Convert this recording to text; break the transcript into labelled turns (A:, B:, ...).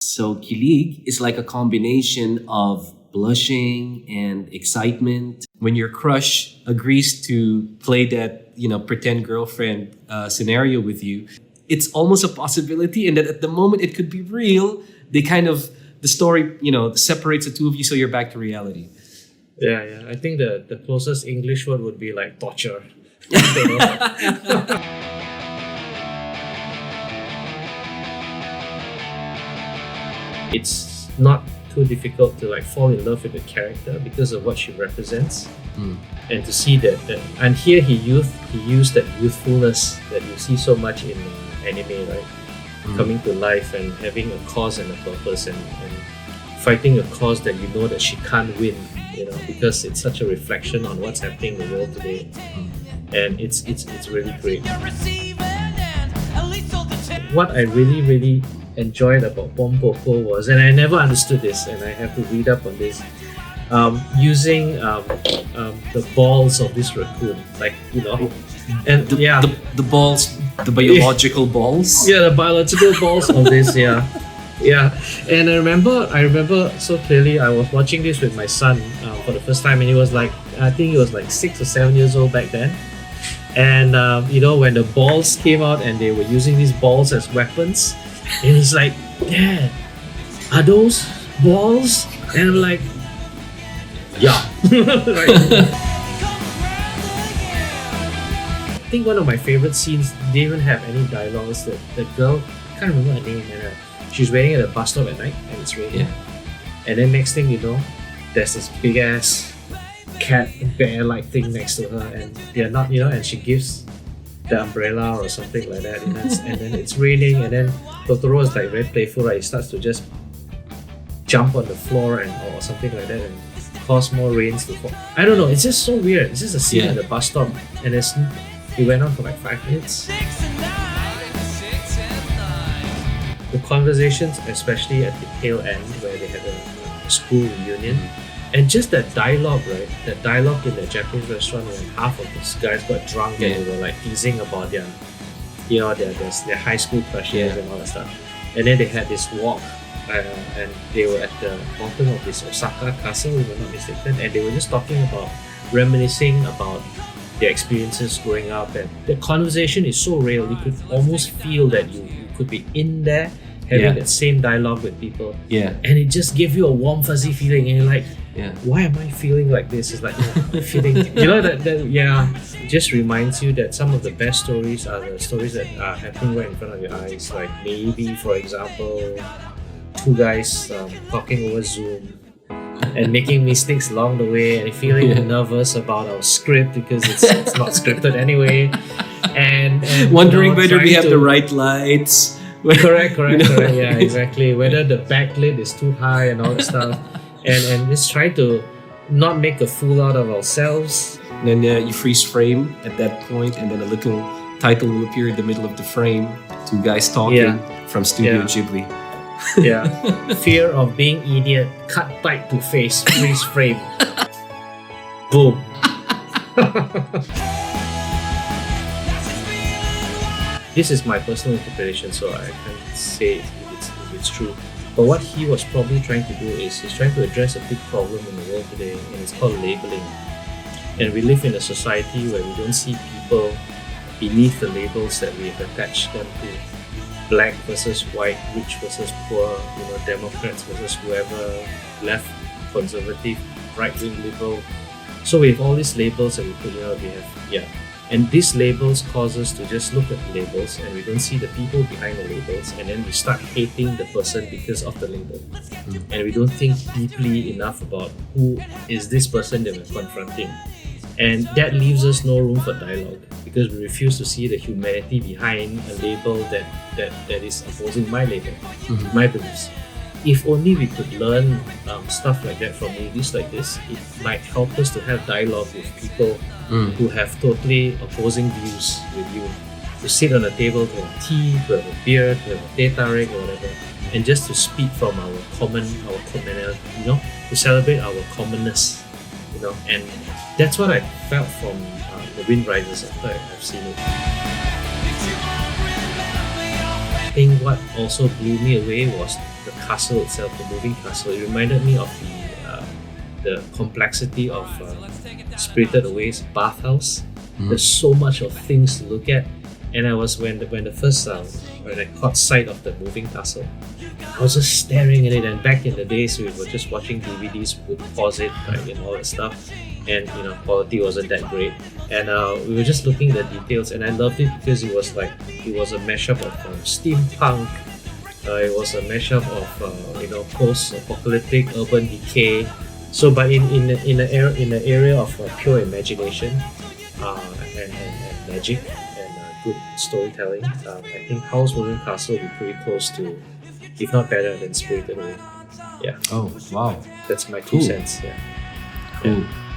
A: So kilig is like a combination of blushing and excitement. When your crush agrees to play that, pretend girlfriend scenario with you, it's almost a possibility, and that at the moment it could be real. The story, separates the two of you, so you're back to reality.
B: Yeah. I think the closest English word would be like torture. You know? It's not too difficult to like fall in love with the character because of what she represents, and to see that. And here he used that youthfulness that you see so much in anime, right? Coming to life and having a cause and a purpose, and fighting a cause that you know that she can't win, because it's such a reflection on what's happening in the world today, and it's really great. What I really enjoyed about Pompoko was, and I never understood this, and I have to read up on this, using the balls of this raccoon, and
A: the balls, the biological balls.
B: Yeah, the biological balls of this. Yeah. And I remember so clearly. I was watching this with my son for the first time, and I think he was like 6 or 7 years old back then. And when the balls came out and they were using these balls as weapons, and he's like, "Dad, are those balls?" And I'm like, "Yeah." I think one of my favorite scenes didn't even have any dialogue. Is that the girl, I can't remember her name, and she's waiting at a bus stop at night, and it's raining.
A: Yeah.
B: And then next thing you know, there's this big ass cat bear like thing next to her, and they're not, and she gives the umbrella or something like that, and then it's raining, and then Totoro is like very playful, right? He starts to just jump on the floor or something like that, and cause more rains to fall. I don't know, it's just so weird. It's just a scene at the bus stop, and it went on for like 5 minutes. The conversations, especially at the tail end where they had a school reunion, and just that dialogue, right? That dialogue in the Japanese restaurant when half of those guys got drunk and they were like teasing about their high school crushes and all that stuff. And then they had this walk, and they were at the bottom of this Osaka castle, if I'm not mistaken, and they were just talking about, reminiscing about their experiences growing up, and the conversation is so real. You could almost feel that you could be in there having that same dialogue with people.
A: Yeah.
B: And it just gave you a warm fuzzy feeling, and you're like, why am I feeling like this? It's like feeling, it just reminds you that some of the best stories are the stories that are happening right in front of your eyes. Like maybe, for example, 2 guys talking over Zoom and making mistakes along the way, and feeling nervous about our script because it's not scripted anyway, and
A: wondering whether we have the right lights.
B: Correct. Yeah, exactly. Whether the backlit is too high and all that stuff, and just try to not make a fool out of ourselves.
A: And then you freeze frame at that point, and then a little title will appear in the middle of the frame. 2 guys talking from Studio Ghibli.
B: Yeah. Fear of being idiot, cut tight to face, freeze frame. Boom. This is my personal interpretation, so I can't say if it's true. But what he was probably trying to do is he's trying to address a big problem in the world today, and it's called labeling. And we live in a society where we don't see people beneath the labels that we have attached them to. Black versus white, rich versus poor, Democrats versus whoever, left, conservative, right-wing, liberal. So we have all these labels that we put, and these labels cause us to just look at the labels, and we don't see the people behind the labels, and then we start hating the person because of the label. And we don't think deeply enough about who is this person that we're confronting. And that leaves us no room for dialogue, because we refuse to see the humanity behind a label that is opposing my label, my beliefs. If only we could learn stuff like that from movies like this, it might help us to have dialogue with people who have totally opposing views with you. To sit on a table, to have tea, to have a beer, to have a teh tarik or whatever, and just to speak from our commonality, to celebrate our commonness, and that's what I felt from The Wind Rises after I've seen it. think what also blew me away was the castle itself, the moving castle. It reminded me of the complexity of Spirited Away's bathhouse. There's so much of things to look at, and I was when the first when I caught sight of the moving castle, I was just staring at it. And back in the days, we were just watching DVDs, we would pause it, right, and all that stuff, and quality wasn't that great, and we were just looking at the details, and I loved it because it was a mashup of steampunk. It was a mashup of post-apocalyptic urban decay. So, but in the area of pure imagination and magic and good storytelling, I think Howl's Moving Castle will be pretty close to, if not better than Spirited Away. Yeah.
A: Oh, wow.
B: That's my 2 cents. Yeah.
A: Cool.
B: Yeah.